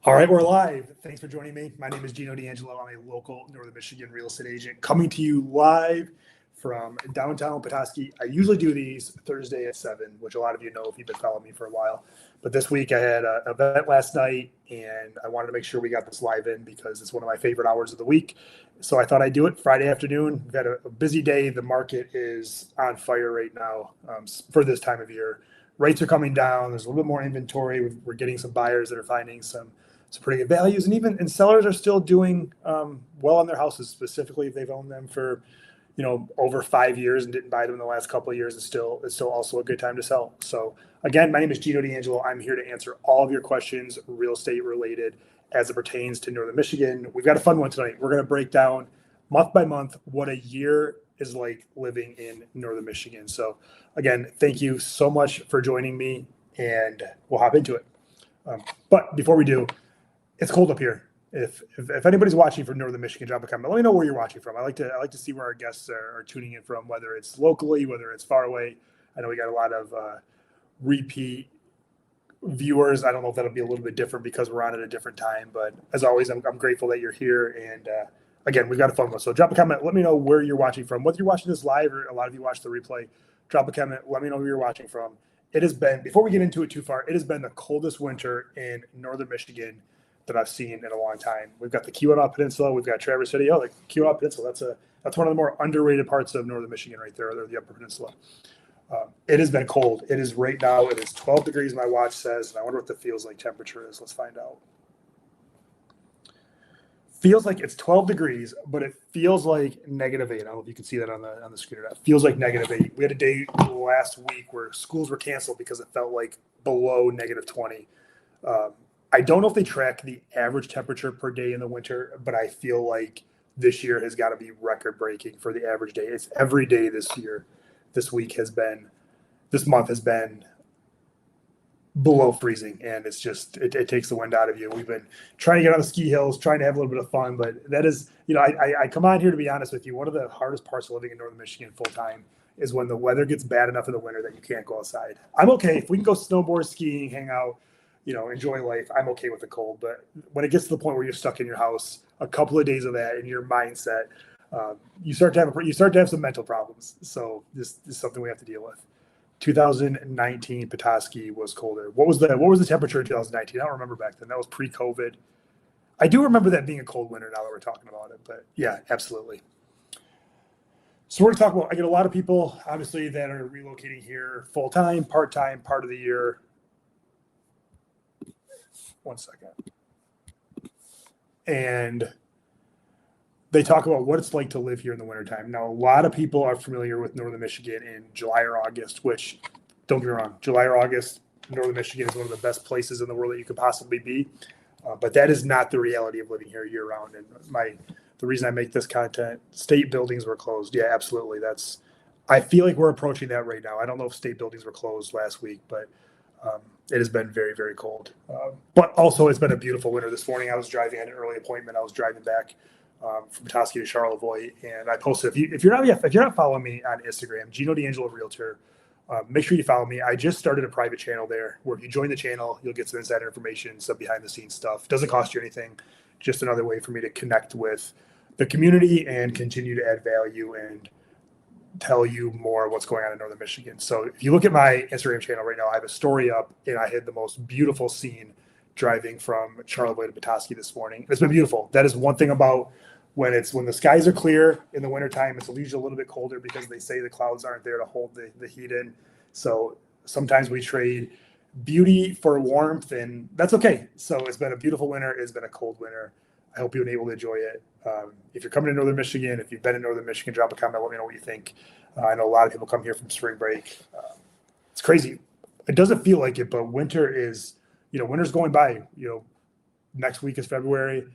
All right, we're live. Thanks for joining me. My name is Geno. I'm a local Northern Michigan real estate agent coming to you live from downtown Petoskey. I usually do these Thursday at 7, which a lot of you know if you've been following me for a while. But this week I had an event last night, and I wanted to make sure we got this live in because it's one of my favorite hours of the week. So I thought I'd do it Friday afternoon. We've had a busy day. The market is on fire right now for this time of year. Rates are coming down. There's a little bit more inventory. We're getting some buyers that are finding some pretty good values, and sellers are still doing well on their houses, specifically if they've owned them for over 5 years and didn't buy them in the last couple of years. It's still also a good time to sell. So again, my name is Geno D'Angelo. I'm here to answer all of your questions real estate related as it pertains to Northern Michigan. We've got a fun one tonight. We're going to break down month by month what a year is like living in Northern Michigan. So again, thank you so much for joining me, and we'll hop into it. But before we do, it's cold up here. If anybody's watching from Northern Michigan, drop a comment. Let me know where you're watching from. I like to see where our guests are tuning in from, whether it's locally, whether it's far away. I know we got a lot of repeat viewers. I don't know if that'll be a little bit different because we're on at a different time. But as always, I'm grateful that you're here. And again, we've got a fun one. So drop a comment. Let me know where you're watching from. Whether you're watching this live or a lot of you watch the replay, drop a comment. Let me know where you're watching from. It has been, before we get into it too far, it has been the coldest winter in Northern Michigan that I've seen in a long time. We've got the Keweenaw Peninsula, we've got Traverse City. Oh, the Keweenaw Peninsula, that's one of the more underrated parts of Northern Michigan right there, the Upper Peninsula. It has been cold. It is right now, it is 12 degrees, my watch says, and I wonder what the feels like temperature is. Let's find out. Feels like it's 12 degrees, but it feels like -8. I don't know if you can see that on the screen. It feels like -8. We had a day last week where schools were canceled because it felt like below -20. I don't know if they track the average temperature per day in the winter, but I feel like this year has got to be record breaking for the average day. It's every day this month has been below freezing, and it's just, it takes the wind out of you. We've been trying to get on the ski hills, trying to have a little bit of fun, but that is, I come on here to be honest with you. One of the hardest parts of living in Northern Michigan full time is when the weather gets bad enough in the winter that you can't go outside. I'm okay if we can go snowboard, skiing, hang out, enjoy life. I'm okay with the cold, but when it gets to the point where you're stuck in your house, a couple of days of that in your mindset, you start to have some mental problems. So this is something we have to deal with. 2019 Petoskey was colder. What was the temperature in 2019? I don't remember back then. That was pre-COVID. I do remember that being a cold winter now that we're talking about it, but yeah, absolutely. So we're going to talk about, I get a lot of people obviously that are relocating here full-time, part-time, part of the year. One second. And they talk about what it's like to live here in the wintertime. Now, a lot of people are familiar with Northern Michigan in July or August, which, don't get me wrong, July or August, Northern Michigan is one of the best places in the world that you could possibly be. But that is not the reality of living here year round. And the reason I make this content, state buildings were closed. Yeah, absolutely. I feel like we're approaching that right now. I don't know if state buildings were closed last week, but it has been very, very cold. But also, it's been a beautiful winter. This morning, I was driving. I had an early appointment. I was driving back from Petoskey to Charlevoix, and I posted. If you're not following me on Instagram, Geno D'Angelo Realtor, make sure you follow me. I just started a private channel there where if you join the channel, you'll get some insider information, some behind the scenes stuff. It doesn't cost you anything. Just another way for me to connect with the community and continue to add value and tell you more what's going on in Northern Michigan. So if you look at my Instagram channel right now, I have a story up, and I had the most beautiful scene driving from Charlevoix to Petoskey this morning. It's been beautiful. That is one thing about when the skies are clear in the wintertime, it's usually a little bit colder because they say the clouds aren't there to hold the heat in. So sometimes we trade beauty for warmth, and that's okay. So it's been a beautiful winter. It's been a cold winter. I hope you've been able to enjoy it. If you're coming to Northern Michigan, if you've been in Northern Michigan, drop a comment. Let me know what you think. I know a lot of people come here from spring break. It's crazy. It doesn't feel like it, but winter's going by. Next week is February.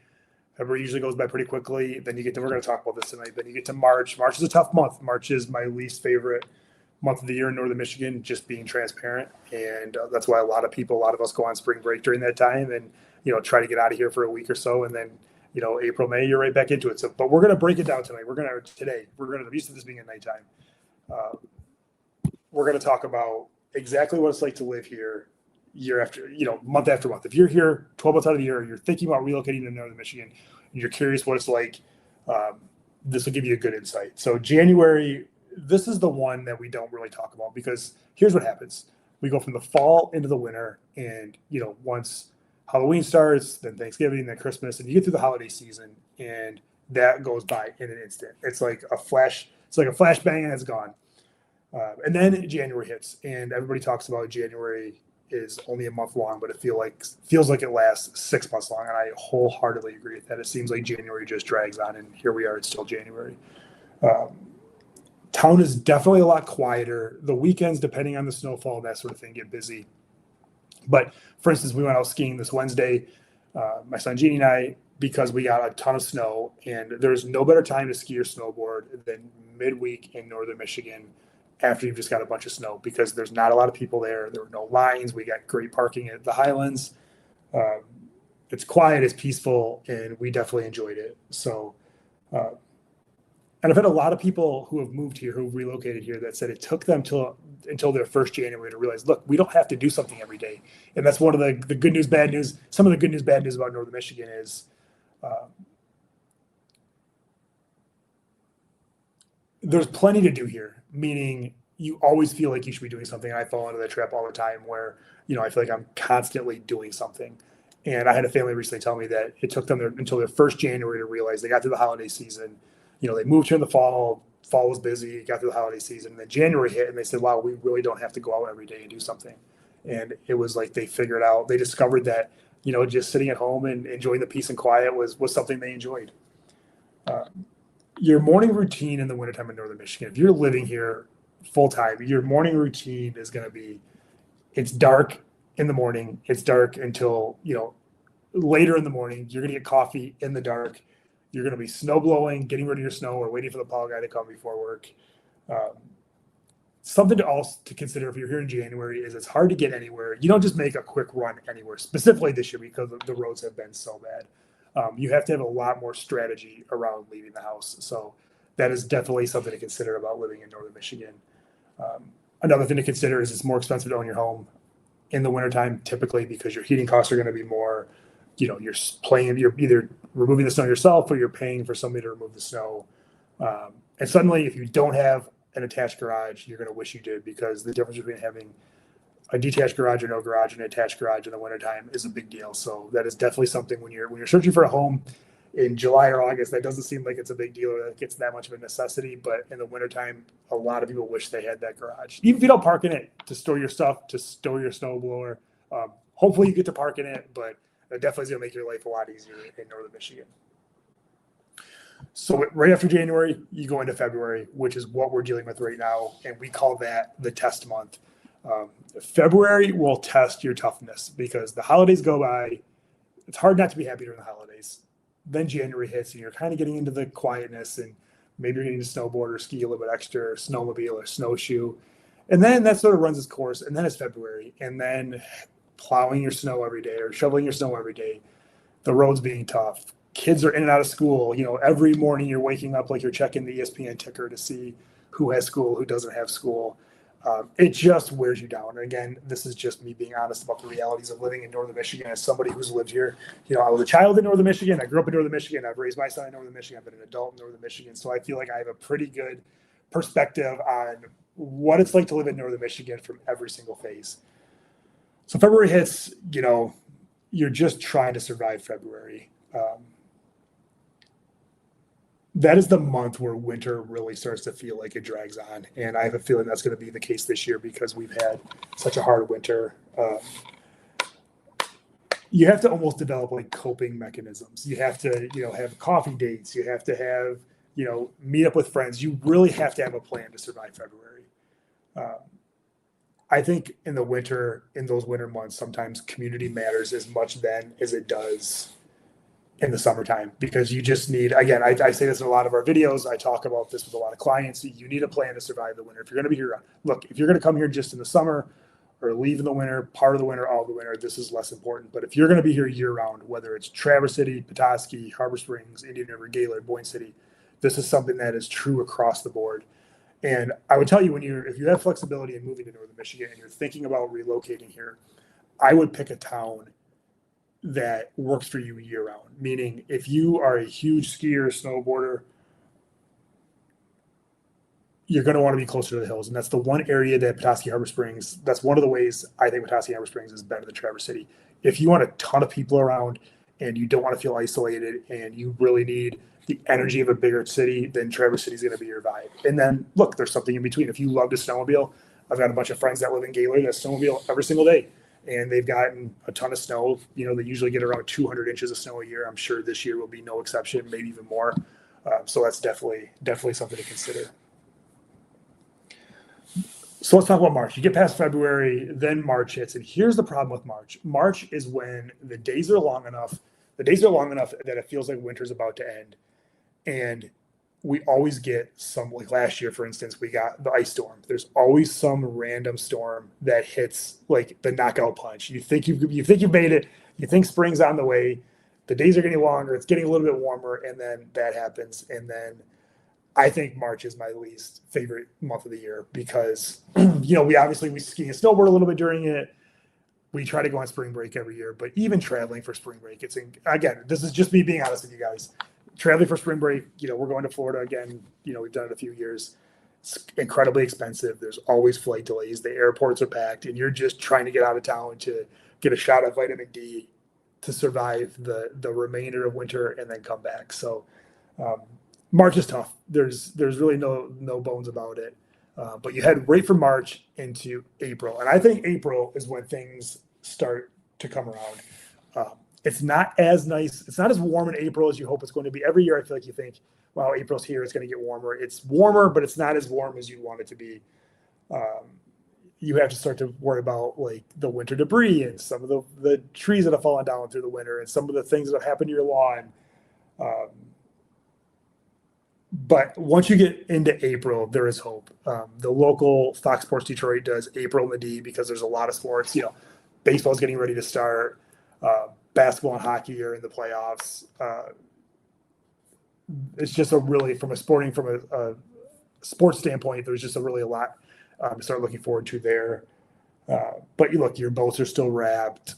February usually goes by pretty quickly. Then we're going to talk about this tonight. Then you get to March. March is a tough month. March is my least favorite month of the year in Northern Michigan, just being transparent. And that's why a lot of us go on spring break during that time and, try to get out of here for a week or so. And then, April, May, you're right back into it. So, but we're going to break it down tonight. I'm used to this being at nighttime. We're going to talk about exactly what it's like to live here year after, month after month. If you're here 12 months out of the year, you're thinking about relocating to Northern Michigan, and you're curious what it's like, this will give you a good insight. So January, this is the one that we don't really talk about, because here's what happens. We go from the fall into the winter, and, once Halloween starts, then Thanksgiving, then Christmas, and you get through the holiday season, and that goes by in an instant. It's like a flash bang, and it's gone. And then January hits, and everybody talks about January is only a month long, but it feels like it lasts 6 months long. And I wholeheartedly agree with that. It seems like January just drags on, and here we are, it's still January. Town is definitely a lot quieter. The weekends, depending on the snowfall, that sort of thing, get busy. But for instance, we went out skiing this Wednesday, my son Jeannie and I, because we got a ton of snow, and there's no better time to ski or snowboard than midweek in Northern Michigan after you've just got a bunch of snow, because there's not a lot of people there. There were no lines. We got great parking at the Highlands. It's quiet, it's peaceful, and we definitely enjoyed it. So, and I've had a lot of people who have moved here, who've relocated here, that said it took them until their first January to realize, look, we don't have to do something every day. And that's one of the good news, bad news. Some of the good news, bad news about Northern Michigan is there's plenty to do here, meaning you always feel like you should be doing something. I fall into that trap all the time where, I feel like I'm constantly doing something. And I had a family recently tell me that it took them until their first January to realize they got through the holiday season. They moved here in the fall was busy, got through the holiday season, and then January hit, and they said, wow, we really don't have to go out every day and do something. And it was like they discovered that, just sitting at home and enjoying the peace and quiet was something they enjoyed. Your morning routine in the wintertime in Northern Michigan, if you're living here full time, your morning routine is going to be, it's dark in the morning. It's dark until, later in the morning. You're going to get coffee in the dark. You're going to be snow blowing, getting rid of your snow, or waiting for the plow guy to come before work. Something to also to consider if you're here in January is it's hard to get anywhere. You don't just make a quick run anywhere, specifically this year because the roads have been so bad. You have to have a lot more strategy around leaving the house. So that is definitely something to consider about living in Northern Michigan. Another thing to consider is it's more expensive to own your home in the wintertime, typically because your heating costs are going to be more. You're either removing the snow yourself or you're paying for somebody to remove the snow. And suddenly, if you don't have an attached garage, you're going to wish you did, because the difference between having a detached garage or no garage and an attached garage in the wintertime is a big deal. So that is definitely something when you're searching for a home in July or August, that doesn't seem like it's a big deal or that gets that much of a necessity. But in the wintertime, a lot of people wish they had that garage. Even if you don't park in it to store your stuff, to store your snowblower, hopefully you get to park in it, but that definitely is going to make your life a lot easier in Northern Michigan. So right after January, you go into February, which is what we're dealing with right now, and we call that the test month. February will test your toughness because the holidays go by. It's hard not to be happy during the holidays. Then January hits, and you're kind of getting into the quietness, and maybe you're getting to snowboard or ski a little bit extra, or snowmobile or snowshoe. And then that sort of runs its course, and then it's February, and then plowing your snow every day or shoveling your snow every day, the roads being tough. Kids are in and out of school. Every morning you're waking up like you're checking the ESPN ticker to see who has school, who doesn't have school. It just wears you down. And again, this is just me being honest about the realities of living in Northern Michigan as somebody who's lived here. I was a child in Northern Michigan. I grew up in Northern Michigan. I've raised my son in Northern Michigan. I've been an adult in Northern Michigan. So I feel like I have a pretty good perspective on what it's like to live in Northern Michigan from every single phase. So February hits, you're just trying to survive February. That is the month where winter really starts to feel like it drags on. And I have a feeling that's going to be the case this year because we've had such a hard winter. You have to almost develop like coping mechanisms. You have to, have coffee dates. You have to have, meet up with friends. You really have to have a plan to survive February. I think in the winter, in those winter months, sometimes community matters as much then as it does in the summertime, because you just need, again, I say this in a lot of our videos. I talk about this with a lot of clients. You need a plan to survive the winter. If you're going to be here, look, if you're going to come here just in the summer or leave in the winter, part of the winter, all of the winter, this is less important. But if you're going to be here year round, whether it's Traverse City, Petoskey, Harbor Springs, Indian River, Gaylord, Boyne City, this is something that is true across the board. And I would tell you, if you have flexibility in moving to Northern Michigan and you're thinking about relocating here, I would pick a town that works for you year round. Meaning, if you are a huge skier, snowboarder, you're going to want to be closer to the hills. And that's the one area that Petoskey Harbor Springs, that's one of the ways I think Petoskey Harbor Springs is better than Traverse City. If you want a ton of people around and you don't want to feel isolated and you really need the energy of a bigger city, then Traverse City is going to be your vibe. And then look, there's something in between. If you love to snowmobile, I've got a bunch of friends that live in Gaylord that snowmobile every single day, and they've gotten a ton of snow. You know, they usually get around 200 inches of snow a year. I'm sure this year will be no exception, maybe even more. So that's definitely something to consider. So let's talk about March. You get past February, then March hits. And here's the problem with March. March is when the days are long enough. The days are long enough that it feels like winter's about to end. And we always get some, like last year, for instance, we got the ice storm. There's always some random storm that hits like the knockout punch. You think you've made it. You think spring's on the way. The days are getting longer. It's getting a little bit warmer. And then that happens. And then I think March is my least favorite month of the year because, you know, we ski and snowboard a little bit during it. We try to go on spring break every year, but even traveling for spring break, again, this is just me being honest with you guys. Traveling for spring break, you know, we're going to Florida again. You know, we've done it a few years. It's incredibly expensive. There's always flight delays. The airports are packed, and you're just trying to get out of town to get a shot of vitamin D to survive the remainder of winter and then come back. So, March is tough. There's really no bones about it. But you head right from March into April. And I think April is when things start to come around. It's not as nice. It's not as warm in April as you hope it's going to be. Every year I feel like you think, wow, April's here. It's going to get warmer. It's warmer, but it's not as warm as you want it to be. You have to start to worry about like the winter debris and some of the trees that have fallen down through the winter and some of the things that have happened to your lawn. But once you get into April, there is hope. The local Fox Sports Detroit does April in the D because there's a lot of sports. You know, baseball's getting ready to start. Basketball and hockey are in the playoffs. It's just from a sports standpoint, there's just a lot to start looking forward to there. But you look, your boats are still wrapped.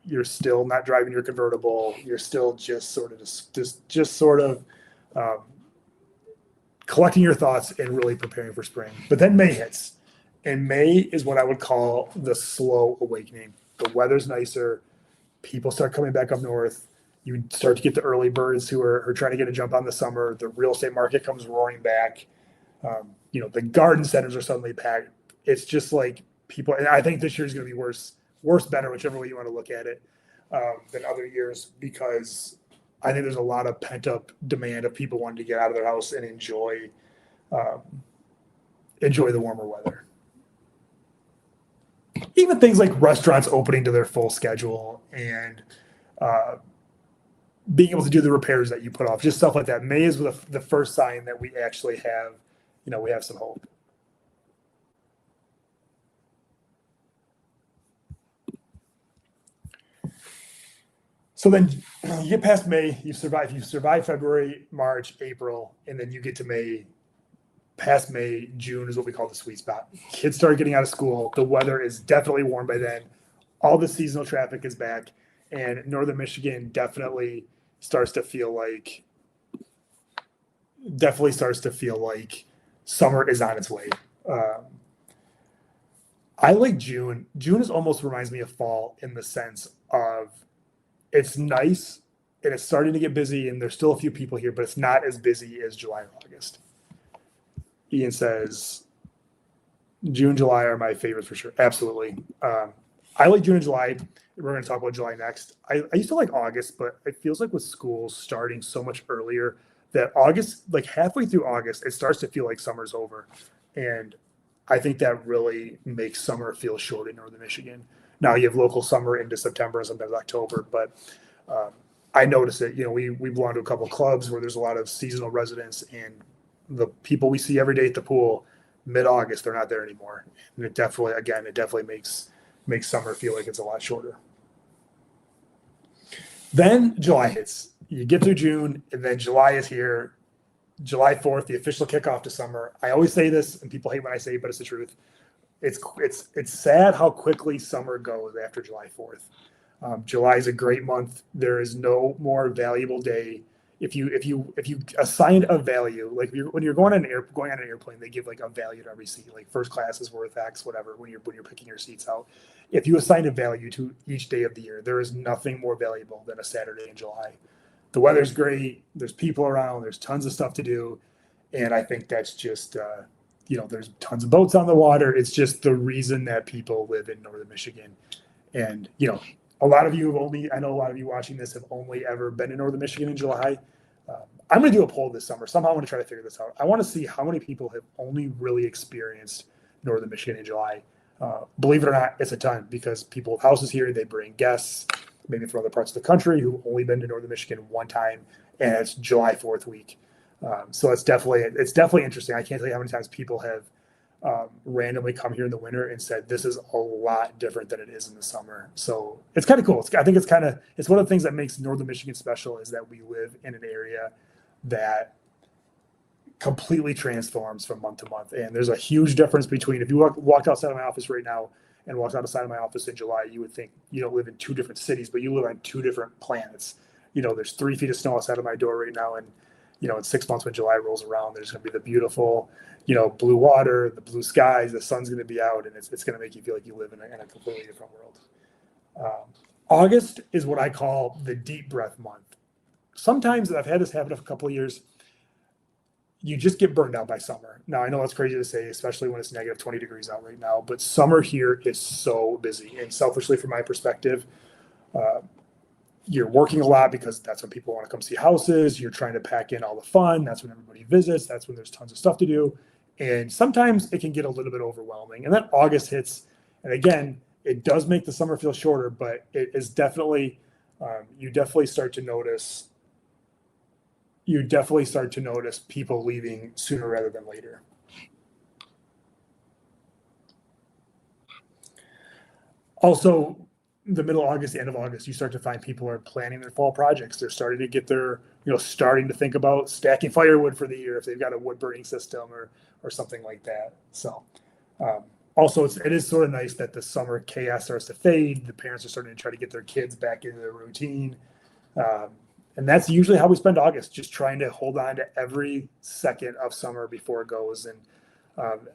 You're still not driving your convertible. You're still just sort of collecting your thoughts and really preparing for spring. But then May hits. And May is what I would call the slow awakening. The weather's nicer. People start coming back up north. You start to get the early birds who are trying to get a jump on the summer. The real estate market comes roaring back. You know, the garden centers are suddenly packed. It's just like people, and I think this year is going to be worse, better, whichever way you want to look at it, than other years, because I think there's a lot of pent up demand of people wanting to get out of their house and enjoy the warmer weather. Even things like restaurants opening to their full schedule and being able to do the repairs that you put off, just stuff like that. May is the first sign that we actually have, we have some hope. So then you get past May, you survive February, March, April, and then you get to May. Past May, June is what we call the sweet spot. Kids start getting out of school. The weather is definitely warm by then. All the seasonal traffic is back, and northern Michigan definitely starts to feel like summer is on its way. I like June. June almost reminds me of fall in the sense of it's nice and it's starting to get busy, and there's still a few people here, but it's not as busy as July or August. Ian says June, July are my favorites for sure. Absolutely. I like June and July. We're going to talk about July next. I used to like August, but it feels like with schools starting so much earlier that August, like halfway through August, it starts to feel like summer's over. And I think that really makes summer feel short in northern Michigan. Now you have local summer into September and sometimes October, but I notice it. We belong to a couple of clubs where there's a lot of seasonal residents, and the people we see every day at the pool, mid-August, they're not there anymore. And it definitely makes summer feel like it's a lot shorter. Then July hits. You get through June, and then July is here. July 4th, the official kickoff to summer. I always say this, and people hate when I say it, but it's the truth. it's sad how quickly summer goes after July 4th. July is a great month. There is no more valuable day. If you assign a value, like when you're going on an airplane, they give like a value to every seat. Like first class is worth X, whatever. When you're picking your seats out, if you assign a value to each day of the year, there is nothing more valuable than a Saturday in July. The weather's great. There's people around. There's tons of stuff to do, and I think that's just there's tons of boats on the water. It's just the reason that people live in northern Michigan, and a lot of you I know a lot of you watching this have only ever been in northern Michigan in July. I'm going to do a poll this summer. Somehow I'm going to try to figure this out. I want to see how many people have only really experienced northern Michigan in July. Believe it or not, it's a ton because people with houses here, they bring guests, maybe from other parts of the country who've only been to northern Michigan one time, and it's July 4th week. So it's definitely interesting. I can't tell you how many times people have randomly come here in the winter and said this is a lot different than it is in the summer. So it's kind of cool. I think it's one of the things that makes northern Michigan special is that we live in an area that completely transforms from month to month. And there's a huge difference between if you walked outside of my office right now and walked outside of my office in July, you would think you don't live in two different cities, but you live on two different planets. There's 3 feet of snow outside of my door right now, and in 6 months when July rolls around, there's going to be the beautiful, blue water, the blue skies, the sun's going to be out, and it's going to make you feel like you live in a completely different world. August is what I call the deep breath month. Sometimes, I've had this happen for a couple of years, you just get burned out by summer. Now, I know that's crazy to say, especially when it's negative 20 degrees out right now, but summer here is so busy. And selfishly, from my perspective, you're working a lot because that's when people want to come see houses. You're trying to pack in all the fun. That's when everybody visits. That's when there's tons of stuff to do. And sometimes it can get a little bit overwhelming. And then August hits. And again, it does make the summer feel shorter, but it is definitely, you definitely start to notice people leaving sooner rather than later. Also, the middle of August, the end of August, you start to find people are planning their fall projects. They're starting to get starting to think about stacking firewood for the year if they've got a wood burning system or something like that. So also it is sort of nice that the summer chaos starts to fade. The parents are starting to try to get their kids back into their routine. And that's usually how we spend August, just trying to hold on to every second of summer before it goes. And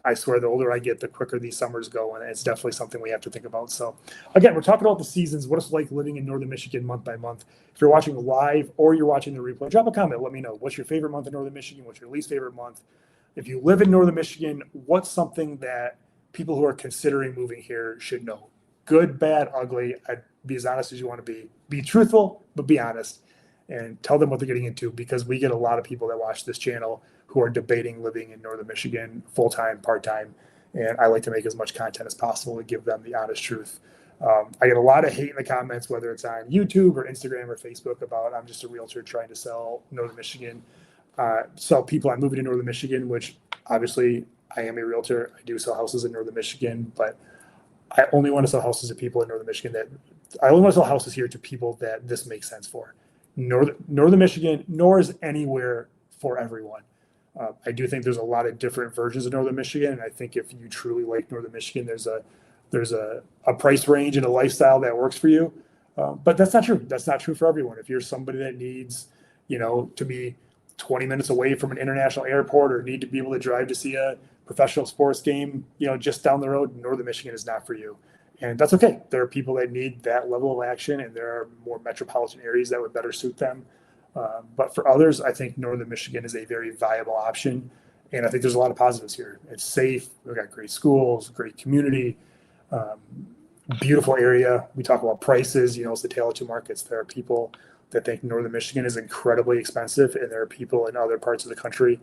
I swear the older I get, the quicker these summers go, and it's definitely something we have to think about. So again, we're talking about the seasons, what it's like living in northern Michigan month by month. If you're watching live or you're watching the replay, drop a comment. Let me know. What's your favorite month in northern Michigan? What's your least favorite month? If you live in northern Michigan, what's something that people who are considering moving here should know? Good, bad, ugly. I'd be as honest as you want to be. Be truthful, but be honest. And tell them what they're getting into, because we get a lot of people that watch this channel who are debating living in northern Michigan full-time, part-time, and I like to make as much content as possible to give them the honest truth. I get a lot of hate in the comments, whether it's on YouTube or Instagram or Facebook, about I'm just a realtor trying to sell northern Michigan, sell people I'm moving to northern Michigan, which obviously I am a realtor. I do sell houses in northern Michigan, but I only want to sell houses to people in northern Michigan I only want to sell houses here to people that this makes sense for. Northern Michigan, nor is anywhere for everyone. I do think there's a lot of different versions of northern Michigan, and I think if you truly like northern Michigan, there's a price range and a lifestyle that works for you. But that's not true. That's not true for everyone. If you're somebody that needs, to be 20 minutes away from an international airport, or need to be able to drive to see a professional sports game, just down the road, northern Michigan is not for you. And that's okay. There are people that need that level of action, and there are more metropolitan areas that would better suit them. But for others, I think northern Michigan is a very viable option. And I think there's a lot of positives here. It's safe. We've got great schools, great community, beautiful area. We talk about prices, it's the tale of two markets. There are people that think northern Michigan is incredibly expensive, and there are people in other parts of the country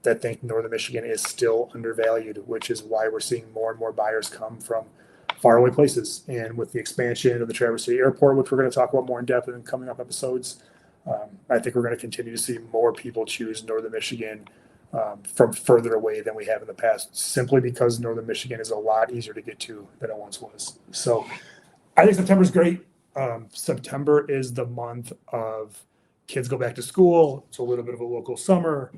that think northern Michigan is still undervalued, which is why we're seeing more and more buyers come from faraway places. And with the expansion of the Traverse City Airport, which we're going to talk about more in depth in coming up episodes, I think we're going to continue to see more people choose northern Michigan from further away than we have in the past, simply because northern Michigan is a lot easier to get to than it once was. So I think September is great. September is the month of kids go back to school. It's a little bit of a local summer.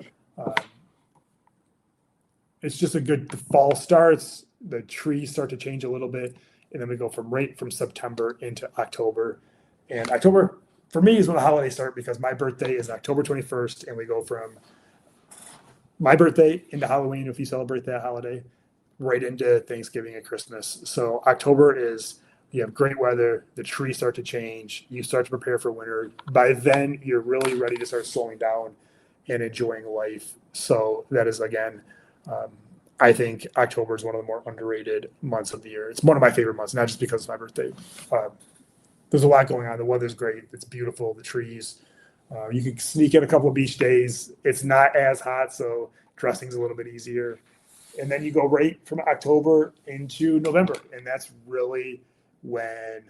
It's just the fall starts. the trees start to change a little bit, and then we go from September into October. And October for me is when the holidays start because my birthday is October 21st, and we go from my birthday into Halloween if you celebrate that holiday, right into Thanksgiving and Christmas. So October is you have great weather, the trees start to change, you start to prepare for winter. By then, you're really ready to start slowing down and enjoying life. So that is, again, I think October is one of the more underrated months of the year. It's one of my favorite months, not just because it's my birthday. There's a lot going on. The weather's great. It's beautiful. The trees. You can sneak in a couple of beach days. It's not as hot, so dressing's a little bit easier. And then you go right from October into November, and that's really when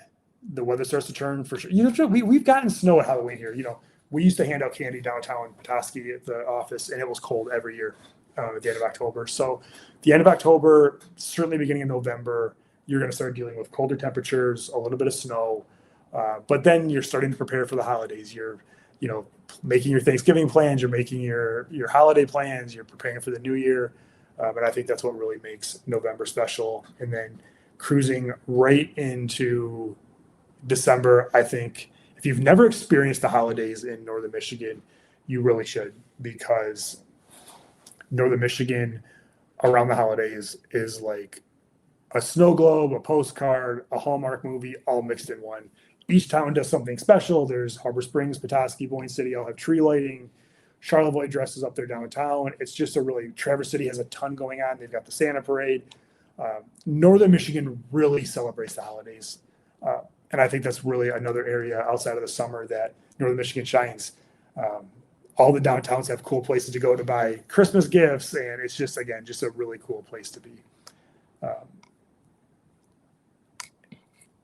the weather starts to turn for sure. You know, we've gotten snow at Halloween here. You know, we used to hand out candy downtown Petoskey at the office, and it was cold every year at the end of October. So the end of October, certainly beginning of November, you're going to start dealing with colder temperatures, a little bit of snow, but then you're starting to prepare for the holidays. You're, you know, making your Thanksgiving plans, you're making your holiday plans, you're preparing for the new year. And I think that's what really makes November special. And then cruising right into December, I think if you've never experienced the holidays in Northern Michigan, you really should, because Northern Michigan around the holidays is like a snow globe, a postcard, a Hallmark movie, all mixed in one. Each town does something special. There's Harbor Springs, Petoskey, Boyne City all have tree lighting. Charlevoix dresses up their downtown. It's just a really, Traverse City has a ton going on. They've got the Santa Parade. Northern Michigan really celebrates the holidays. And I think that's really another area outside of the summer that Northern Michigan shines. All the downtowns have cool places to go to buy Christmas gifts. And it's just, again, just a really cool place to be.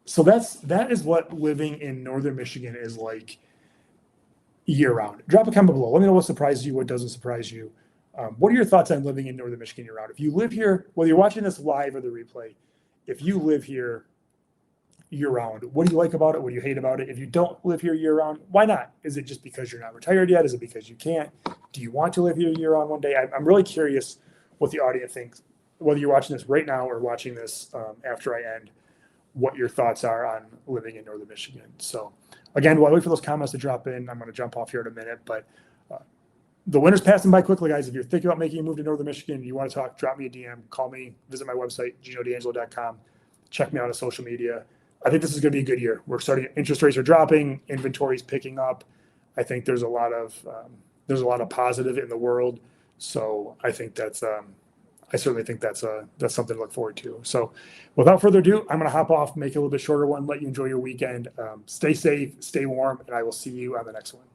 So that is what living in Northern Michigan is like year round. Drop a comment below. Let me know what surprised you, what doesn't surprise you. What are your thoughts on living in Northern Michigan year round? If you live here, whether you're watching this live or the replay, if you live here year round, what do you like about it? What do you hate about it? If you don't live here year round, why not? Is it just because you're not retired yet? Is it because you can't? Do you want to live here year round one day? I'm really curious what the audience thinks, whether you're watching this right now or watching this after I end, what your thoughts are on living in Northern Michigan. So again, while I wait for those comments to drop in, I'm going to jump off here in a minute, but the winter's passing by quickly, guys. If you're thinking about making a move to Northern Michigan, you want to talk, drop me a DM, call me, visit my website, genodangelo.com, check me out on social media. I think this is going to be a good year. We're starting, interest rates are dropping, inventory's picking up. I think there's a lot of positive in the world. So I think I certainly think that's something to look forward to. So without further ado, I'm going to hop off, make it a little bit shorter one, let you enjoy your weekend. Stay safe, stay warm, and I will see you on the next one.